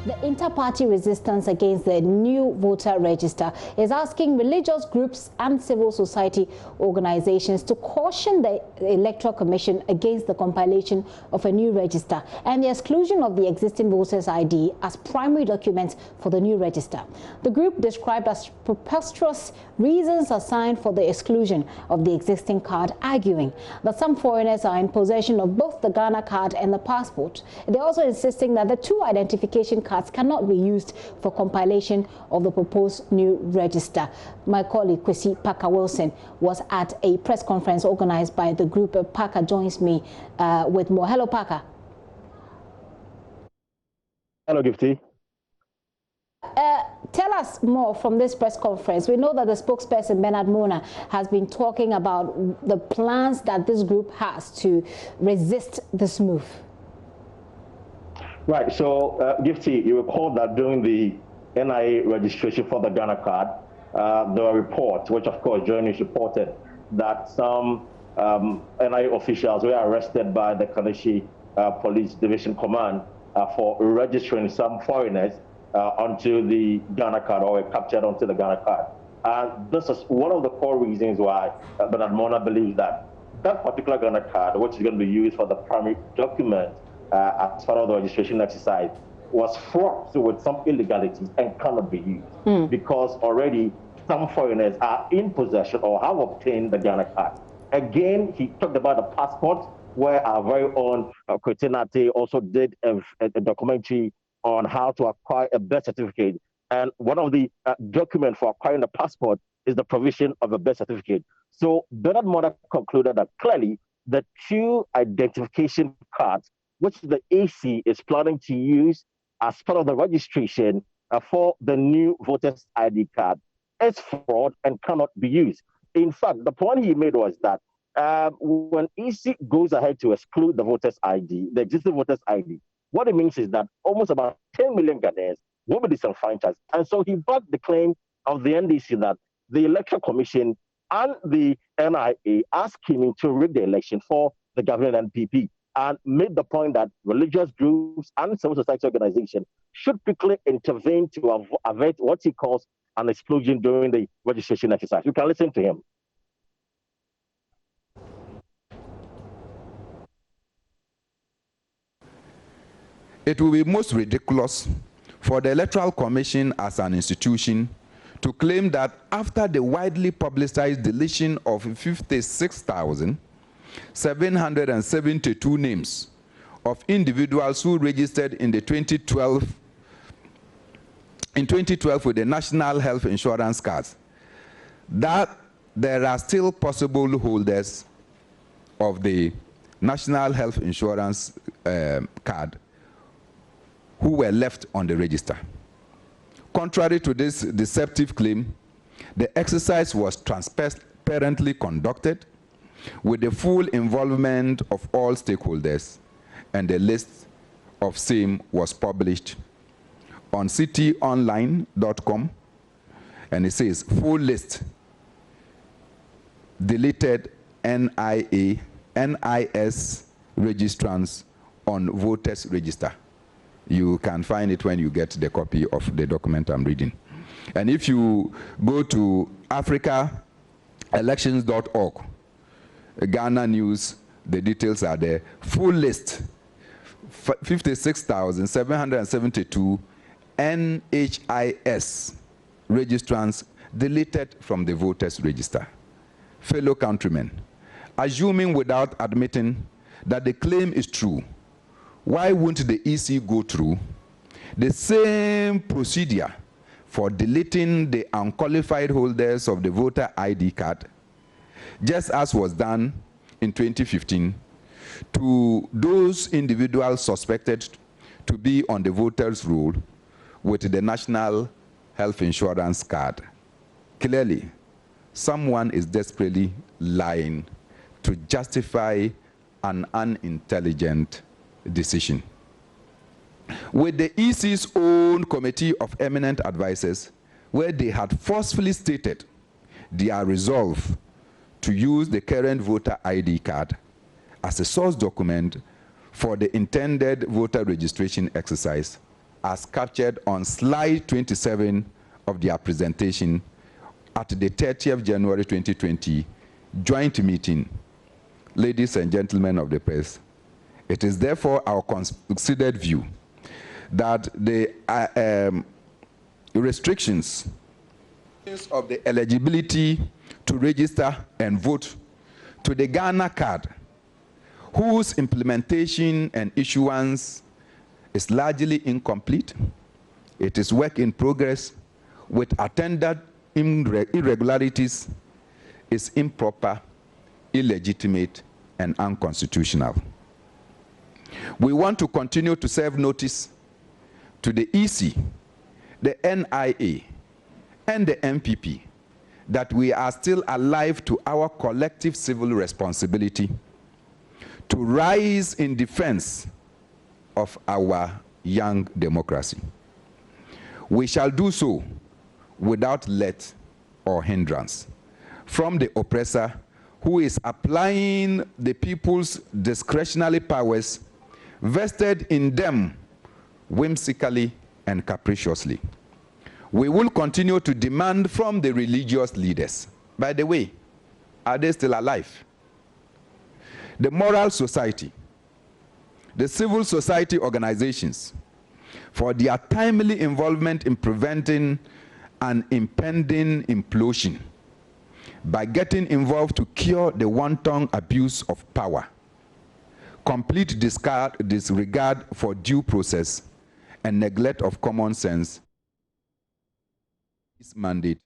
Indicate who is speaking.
Speaker 1: The inter-party resistance against the new voter register is asking religious groups and civil society organizations to caution the Electoral Commission against the compilation of a new register and the exclusion of the existing voters' ID as primary documents for the new register. The group described as preposterous reasons assigned for the exclusion of the existing card, arguing that some foreigners are in possession of both the Ghana card and the passport. They're also insisting that the two identification cards cannot be used for compilation of the proposed new register. My colleague Kwesi Parker Wilson was at a press conference organized by the group. Parker joins me with more. Hello, Parker.
Speaker 2: Hello, Gifty.
Speaker 1: Tell us more from this press conference. We know that the spokesperson, Bernard Mona, has been talking about the plans that this group has to resist this move.
Speaker 2: Right, so Gifty, you recall that during the NIA registration for the Ghana card, there were reports, which of course JoyNews reported, that some NIA officials were arrested by the Kaleshi Police Division Command for registering some foreigners onto the Ghana card, or were captured onto the Ghana card. And this is one of the core reasons why Bernard Mona believes that that particular Ghana card, which is going to be used for the primary document as part of the registration exercise, was fraught with some illegalities and cannot be used because already some foreigners are in possession or have obtained the Ghana card. Again, he talked about the passport, where our very own Kretinate also did a documentary on how to acquire a birth certificate. And one of the documents for acquiring the passport is the provision of a birth certificate. So Bernard Mona concluded that clearly the two identification cards, which the AC is planning to use as part of the registration for the new voters' ID card, is fraud and cannot be used. In fact, the point he made was that when EC goes ahead to exclude the voters' ID, the existing voters' ID, what it means is that almost about 10 million Ghanaians will be disenfranchised. And so he backed the claim of the NDC that the Electoral Commission and the NIA are scheming to rig the election for the governing NPP, and made the point that religious groups and civil society organizations should quickly intervene to avert what he calls an explosion during the registration exercise. You can listen to him.
Speaker 3: It will be most ridiculous for the Electoral Commission as an institution to claim that after the widely publicized deletion of 56,772 names of individuals who registered in the 2012 with the National Health Insurance cards, that there are still possible holders of the National Health Insurance card who were left on the register. Contrary to this deceptive claim, the exercise was transparently conducted with the full involvement of all stakeholders, and the list of same was published on cityonline.com, and it says full list, deleted NIS registrants on voters register. You can find it when you get the copy of the document I'm reading. And if you go to africaelections.org, Ghana News, the details are there. Full list, 56,772 NHIS registrants deleted from the voters register. Fellow countrymen, assuming without admitting that the claim is true, why won't the EC go through the same procedure for deleting the unqualified holders of the voter ID card, just as was done in 2015 to those individuals suspected to be on the voters' roll with the National Health Insurance card? Clearly, someone is desperately lying to justify an unintelligent decision. With the EC's own committee of eminent advisors, where they had forcefully stated their resolve to use the current voter ID card as a source document for the intended voter registration exercise, as captured on slide 27 of their presentation at the 30th January 2020 joint meeting. Ladies and gentlemen of the press, it is therefore our considered view that the restrictions of the eligibility to register and vote to the Ghana card, whose implementation and issuance is largely incomplete. It is work in progress with attendant irregularities, is improper, illegitimate, and unconstitutional. We want to continue to serve notice to the EC, the NIA, and the MPP that we are still alive to our collective civil responsibility to rise in defense of our young democracy. We shall do so without let or hindrance from the oppressor who is applying the people's discretionary powers vested in them whimsically and capriciously. We will continue to demand from the religious leaders. By the way, are they still alive? The moral society, the civil society organizations, for their timely involvement in preventing an impending implosion by getting involved to cure the wanton abuse of power, complete disregard for due process, and neglect of common sense. This mandate.